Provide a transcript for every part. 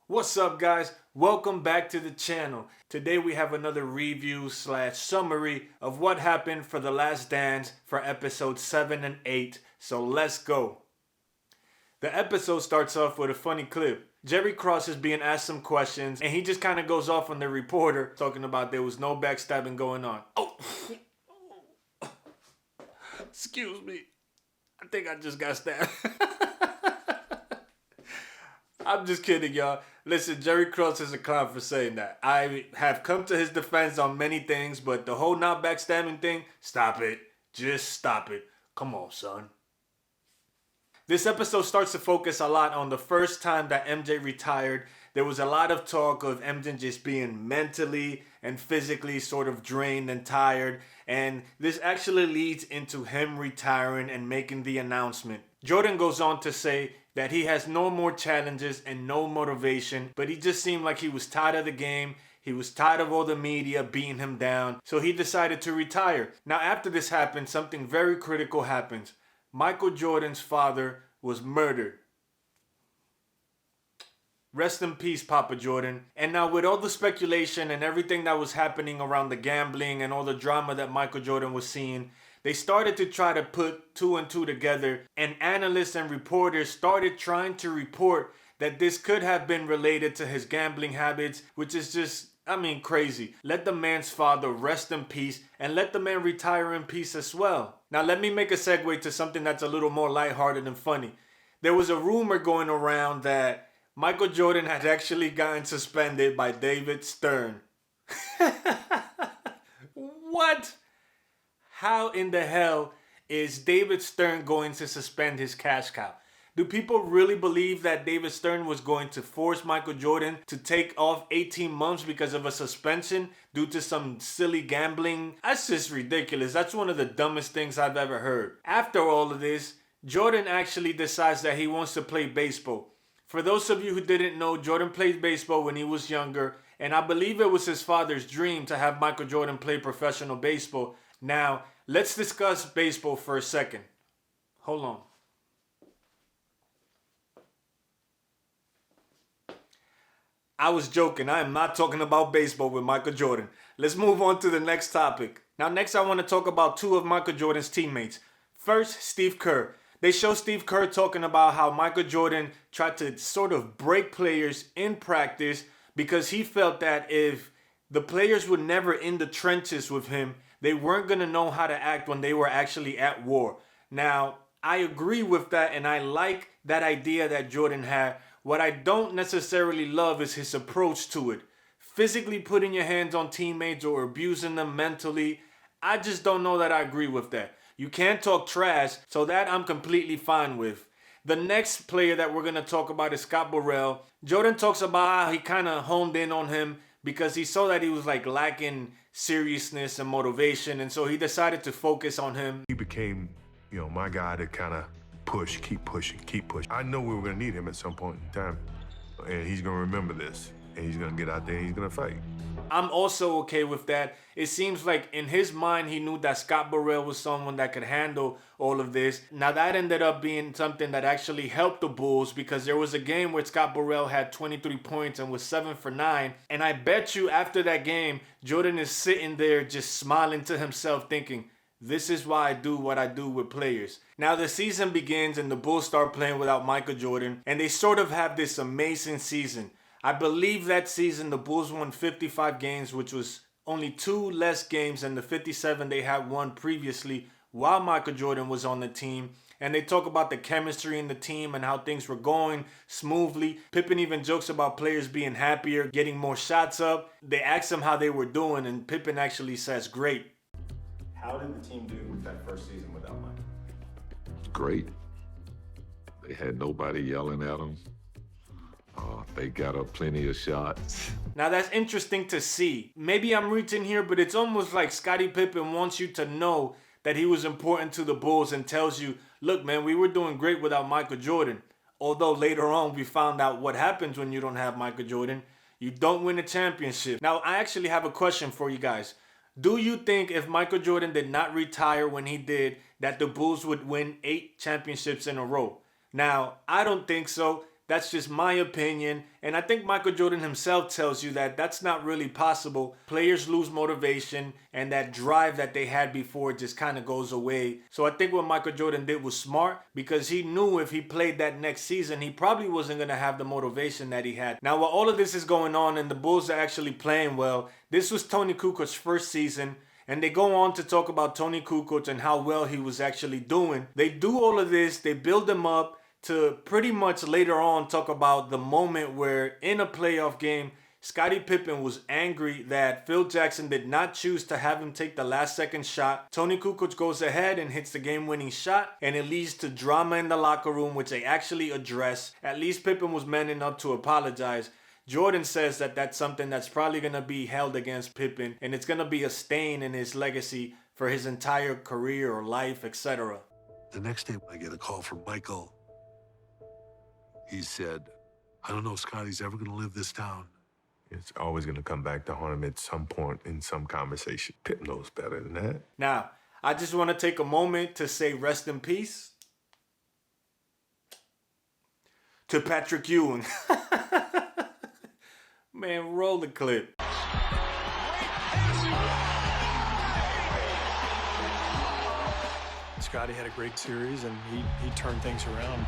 What's up, guys? Welcome back to the channel. Today we have another review slash summary of what happened for The Last Dance for episodes 7 and 8. So let's go. The episode starts off with a funny clip. Jerry Cross is being asked some questions and he just kind of goes off on the reporter talking about there was no backstabbing going on. Oh, excuse me. I think I just got stabbed. I'm just kidding, y'all. Listen, Jerry Cross is a clown for saying that. I have come to his defense on many things, but the whole not backstabbing thing, stop it. Just stop it. Come on, son. This episode starts to focus a lot on the first time that MJ retired. There was a lot of talk of MJ just being mentally and physically sort of drained and tired. And this actually leads into him retiring and making the announcement. Jordan goes on to say that he has no more challenges and no motivation, but he just seemed like he was tired of the game. He was tired of all the media beating him down, so he decided to retire. Now, after this happened, something very critical happens. Michael Jordan's father was murdered. Rest in peace, Papa Jordan. And now with all the speculation and everything that was happening around the gambling and all the drama that Michael Jordan was seeing, they started to try to put two and two together, and analysts and reporters started trying to report that this could have been related to his gambling habits, which is just, crazy. Let the man's father rest in peace and let the man retire in peace as well. Now let me make a segue to something that's a little more lighthearted and funny. There was a rumor going around that Michael Jordan had actually gotten suspended by David Stern. What? How in the hell is David Stern going to suspend his cash cow? Do people really believe that David Stern was going to force Michael Jordan to take off 18 months because of a suspension due to some silly gambling? That's just ridiculous. That's one of the dumbest things I've ever heard. After all of this, Jordan actually decides that he wants to play baseball. For those of you who didn't know, Jordan played baseball when he was younger, and I believe it was his father's dream to have Michael Jordan play professional baseball. Now, let's discuss baseball for a second. Hold on. I was joking. I am not talking about baseball with Michael Jordan. Let's move on to the next topic. Now, next I want to talk about two of Michael Jordan's teammates. First, Steve Kerr. They show Steve Kerr talking about how Michael Jordan tried to sort of break players in practice because he felt that if the players were never in the trenches with him, they weren't going to know how to act when they were actually at war. Now, I agree with that and I like that idea that Jordan had. What I don't necessarily love is his approach to it. Physically putting your hands on teammates or abusing them mentally, I just don't know that I agree with that. You can't talk trash, so that I'm completely fine with. The next player that we're going to talk about is Scott Burrell. Jordan talks about how he kind of honed in on him because he saw that he was lacking seriousness and motivation, and so he decided to focus on him. He became, my guy to kind of keep pushing. I know we were going to need him at some point in time, and he's going to remember this, and he's going to get out there and he's going to fight. I'm also okay with that. It seems like in his mind, he knew that Scott Burrell was someone that could handle all of this. Now that ended up being something that actually helped the Bulls because there was a game where Scott Burrell had 23 points and was 7 for 9. And I bet you after that game, Jordan is sitting there just smiling to himself thinking, this is why I do what I do with players. Now the season begins and the Bulls start playing without Michael Jordan. And they sort of have this amazing season. I believe that season the Bulls won 55 games, which was only 2 less games than the 57 they had won previously while Michael Jordan was on the team. And they talk about the chemistry in the team and how things were going smoothly. Pippen even jokes about players being happier, getting more shots up. They asked him how they were doing, and Pippen actually says, great. How did the team do with that first season without Mike? Great. They had nobody yelling at them. They got up plenty of shots. Now that's interesting to see. Maybe I'm reaching here, but it's almost like Scottie Pippen wants you to know that he was important to the Bulls and tells you, look, man, we were doing great without Michael Jordan. Although later on we found out what happens when you don't have Michael Jordan. You don't win a championship. Now, I actually have a question for you guys. Do you think if Michael Jordan did not retire when he did, that the Bulls would win 8 championships in a row? Now, I don't think so. That's just my opinion. And I think Michael Jordan himself tells you that that's not really possible. Players lose motivation and that drive that they had before just kind of goes away. So I think what Michael Jordan did was smart because he knew if he played that next season, he probably wasn't going to have the motivation that he had. Now, while all of this is going on and the Bulls are actually playing well, this was Tony Kukoc's first season. And they go on to talk about Tony Kukoc and how well he was actually doing. They do all of this, they build him up to pretty much later on talk about the moment where in a playoff game, Scottie Pippen was angry that Phil Jackson did not choose to have him take the last second shot. Tony Kukoc goes ahead and hits the game-winning shot, and it leads to drama in the locker room, which they actually address. At least Pippen was manning up to apologize. Jordan says that that's something that's probably going to be held against Pippen, and it's going to be a stain in his legacy for his entire career or life, etc. The next day, I get a call from Michael. He said, I don't know if Scotty's ever going to live this down. It's always going to come back to haunt him at some point in some conversation. Pip knows better than that. Now, I just want to take a moment to say rest in peace to Patrick Ewing. Man, roll the clip. Scotty had a great series, and he turned things around.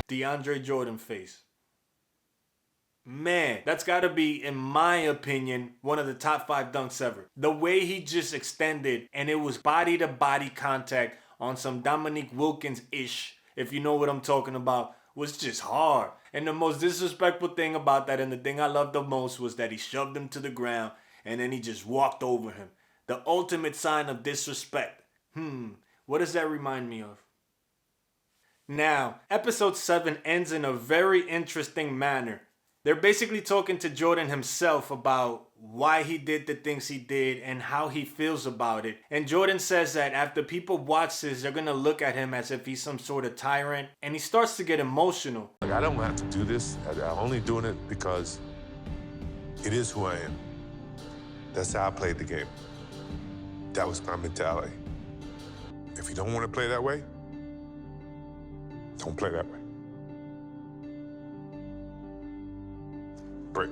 DeAndre Jordan face. Man, that's got to be, in my opinion, one of the top 5 dunks ever. The way he just extended, and it was body-to-body contact on some Dominique Wilkins-ish, if you know what I'm talking about, was just hard. And the most disrespectful thing about that, and the thing I loved the most, was that he shoved him to the ground, and then he just walked over him. The ultimate sign of disrespect. What does that remind me of? Now, episode 7 ends in a very interesting manner. They're basically talking to Jordan himself about why he did the things he did and how he feels about it. And Jordan says that after people watch this, they're going to look at him as if he's some sort of tyrant. And he starts to get emotional. Like, I don't have to do this. I'm only doing it because it is who I am. That's how I played the game. That was my mentality. If you don't want to play that way, don't play that way. Break.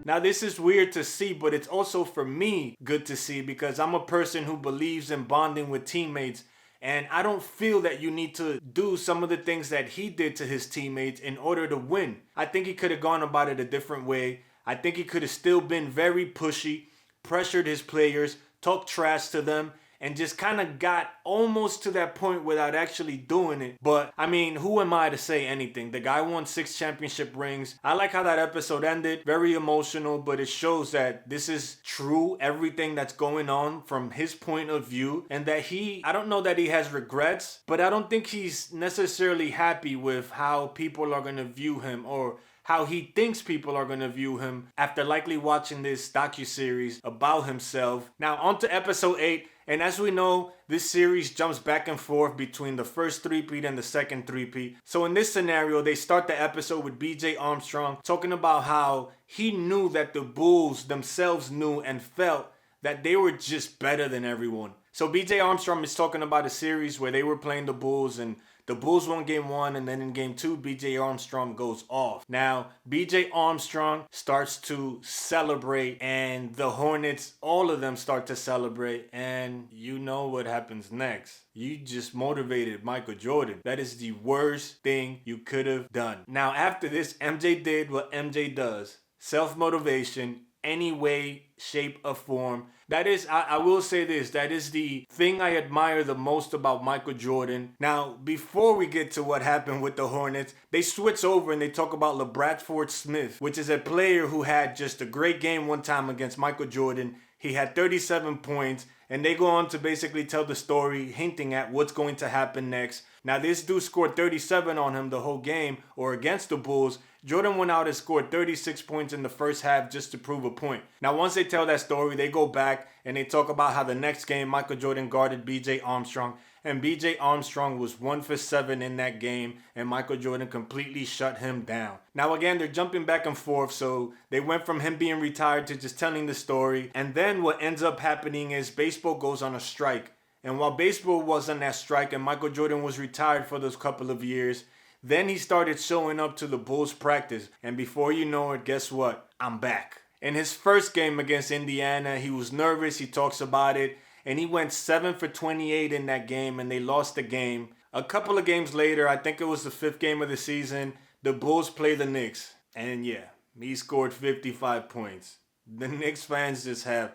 Now, this is weird to see, but it's also for me good to see because I'm a person who believes in bonding with teammates. And I don't feel that you need to do some of the things that he did to his teammates in order to win. I think he could have gone about it a different way. I think he could have still been very pushy, pressured his players, talked trash to them, and just kind of got almost to that point without actually doing it. But, I mean, who am I to say anything? The guy won 6 championship rings. I like how that episode ended. Very emotional, but it shows that this is true, everything that's going on from his point of view. And that I don't know that he has regrets, but I don't think he's necessarily happy with how people are going to view him or how he thinks people are going to view him after likely watching this docuseries about himself. Now, on to episode 8. And as we know, this series jumps back and forth between the first three-peat and the second three-peat. So in this scenario, they start the episode with BJ Armstrong talking about how he knew that the Bulls themselves knew and felt that they were just better than everyone. So BJ Armstrong is talking about a series where they were playing the Bulls and the Bulls won game 1, and then in game 2, BJ Armstrong goes off. Now, BJ Armstrong starts to celebrate, and the Hornets, all of them start to celebrate, and you know what happens next. You just motivated Michael Jordan. That is the worst thing you could have done. Now, after this, MJ did what MJ does. Self-motivation, any way, shape, or form. That is, I will say this, that is the thing I admire the most about Michael Jordan. Now, before we get to what happened with the Hornets, they switch over and they talk about LeBradford Smith, which is a player who had just a great game one time against Michael Jordan. He had 37 points, and they go on to basically tell the story, hinting at what's going to happen next. Now, this dude scored 37 on him the whole game, or against the Bulls. Jordan went out and scored 36 points in the first half just to prove a point. Now, once they tell that story, they go back and they talk about how the next game, Michael Jordan guarded BJ Armstrong. And BJ Armstrong was 1 for 7 in that game, and Michael Jordan completely shut him down. Now, again, they're jumping back and forth, so they went from him being retired to just telling the story. And then what ends up happening is baseball goes on a strike. And while baseball was on that strike and Michael Jordan was retired for those couple of years, then he started showing up to the Bulls practice. And before you know it, guess what? I'm back. In his first game against Indiana, he was nervous. He talks about it. And he went 7 for 28 in that game, and they lost the game. A couple of games later, I think it was the 5th game of the season, the Bulls played the Knicks. And yeah, he scored 55 points. The Knicks fans just have,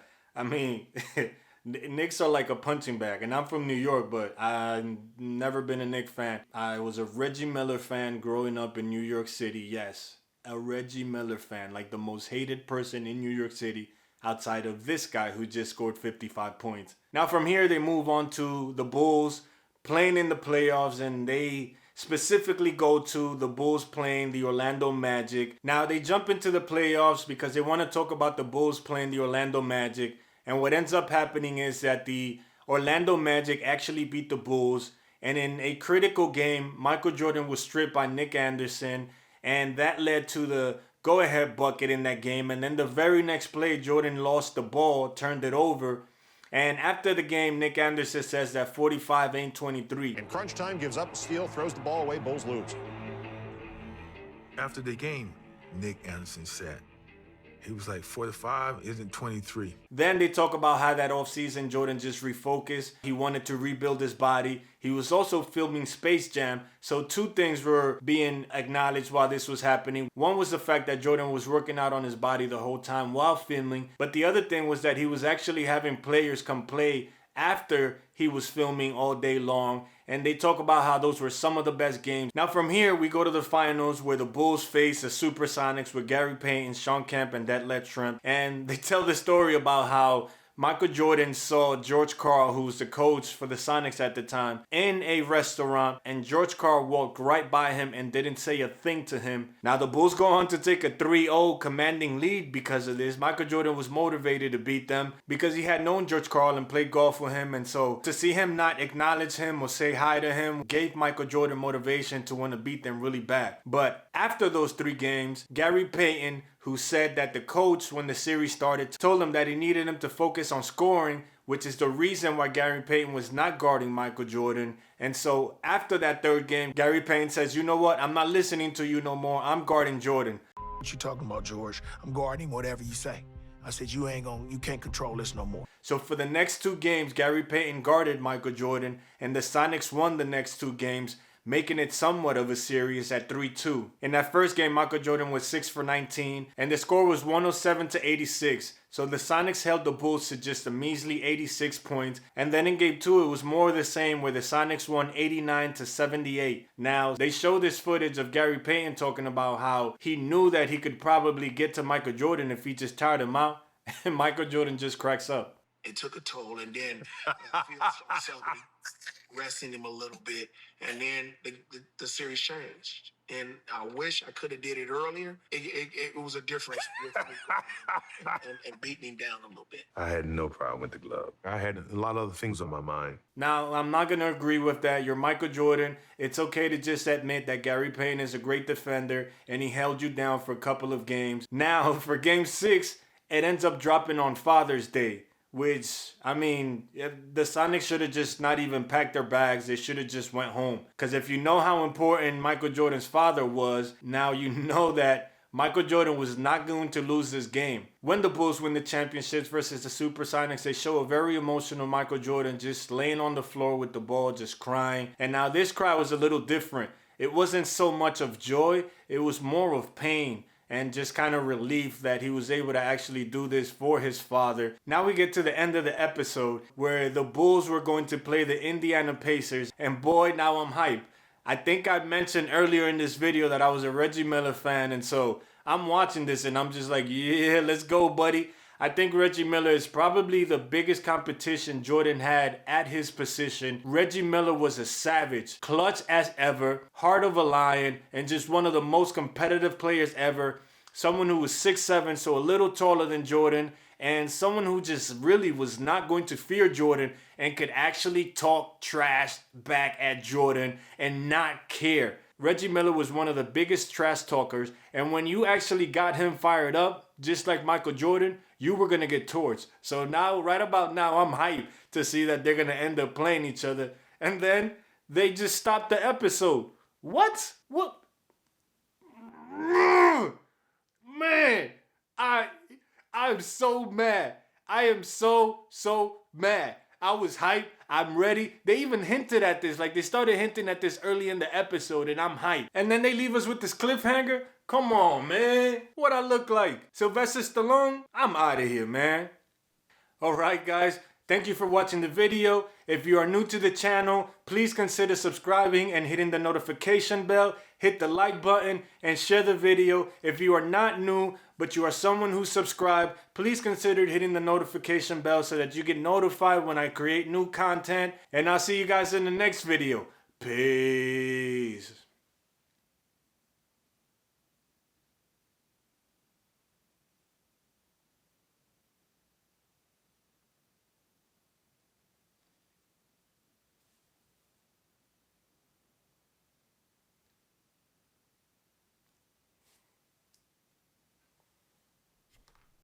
Knicks are like a punching bag. And I'm from New York, but I've never been a Knicks fan. I was a Reggie Miller fan growing up in New York City. Yes, a Reggie Miller fan, like the most hated person in New York City outside of this guy who just scored 55 points. Now from here, they move on to the Bulls playing in the playoffs, and they specifically go to the Bulls playing the Orlando Magic. Now they jump into the playoffs because they want to talk about the Bulls playing the Orlando Magic. And what ends up happening is that the Orlando Magic actually beat the Bulls. And in a critical game, Michael Jordan was stripped by Nick Anderson. And that led to the go-ahead bucket in that game. And then the very next play, Jordan lost the ball, turned it over. And after the game, Nick Anderson says that 45 ain't 23. And crunch time, gives up the steal, throws the ball away, Bulls lose. After the game, Nick Anderson said, he was like, 45 isn't 23. Then they talk about how that offseason Jordan just refocused. He wanted to rebuild his body. He was also filming Space Jam. So 2 things were being acknowledged while this was happening. One was the fact that Jordan was working out on his body the whole time while filming. But the other thing was that he was actually having players come play after he was filming all day long. And they talk about how those were some of the best games. Now from here, we go to the finals where the Bulls face the Supersonics with Gary Payton, Sean Kemp, and Detlef Schrempf. And they tell the story about how Michael Jordan saw George Karl, who was the coach for the Sonics at the time, in a restaurant, and George Karl walked right by him and didn't say a thing to him. Now the Bulls go on to take a 3-0 commanding lead because of this. Michael Jordan was motivated to beat them because he had known George Karl and played golf with him, and so to see him not acknowledge him or say hi to him gave Michael Jordan motivation to want to beat them really bad. But after those 3 games, Gary Payton, who said that the coach, when the series started, told him that he needed him to focus on scoring, which is the reason why Gary Payton was not guarding Michael Jordan. And so after that 3rd game, Gary Payton says, you know what? I'm not listening to you no more. I'm guarding Jordan. What you talking about, George? I'm guarding whatever you say. I said, you can't control this no more. So for the next 2 games, Gary Payton guarded Michael Jordan, and the Sonics won the next 2 games, making it somewhat of a series at 3-2. In that first game, Michael Jordan was 6 for 19, and the score was 107-86. So the Sonics held the Bulls to just a measly 86 points. And then in game 2, it was more of the same, where the Sonics won 89-78. Now, they show this footage of Gary Payton talking about how he knew that he could probably get to Michael Jordan if he just tired him out. And Michael Jordan just cracks up. It took a toll, and then I feel myself resting him a little bit, and then the series changed. And I wish I could have did it earlier. It was a difference with me and beating him down a little bit. I had no problem with the glove. I had a lot of other things on my mind. Now, I'm not going to agree with that. You're Michael Jordan. It's okay to just admit that Gary Payton is a great defender, and he held you down for a couple of games. Now, for game 6, it ends up dropping on Father's Day. Which, the Sonics should have just not even packed their bags. They should have just went home. Because if you know how important Michael Jordan's father was, now you know that Michael Jordan was not going to lose this game. When the Bulls win the championships versus the Supersonics, they show a very emotional Michael Jordan just laying on the floor with the ball, just crying. And now this cry was a little different. It wasn't so much of joy. It was more of pain. And just kind of relief that he was able to actually do this for his father. Now we get to the end of the episode where the Bulls were going to play the Indiana Pacers. And boy, now I'm hyped. I think I mentioned earlier in this video that I was a Reggie Miller fan. And so I'm watching this and I'm just like, yeah, let's go, buddy. I think Reggie Miller is probably the biggest competition Jordan had at his position. Reggie Miller was a savage, clutch as ever, heart of a lion, and just one of the most competitive players ever. Someone who was 6'7", so a little taller than Jordan, and someone who just really was not going to fear Jordan and could actually talk trash back at Jordan and not care. Reggie Miller was one of the biggest trash talkers, and when you actually got him fired up, just like Michael Jordan, you were gonna get torched. So now, right about now, I'm hyped to see that they're gonna end up playing each other, and then they just stopped the episode. What? What? Man, I'm so mad. I am so mad. I was hyped. I'm ready. They even hinted at this. Like, they started hinting at this early in the episode, and I'm hyped. And then they leave us with this cliffhanger? Come on, man. What I look like? Sylvester Stallone? I'm out of here, man. Alright, guys. Thank you for watching the video. If you are new to the channel, please consider subscribing and hitting the notification bell. Hit the like button and share the video. If you are not new, but you are someone who subscribed, please consider hitting the notification bell so that you get notified when I create new content. And I'll see you guys in the next video. Peace.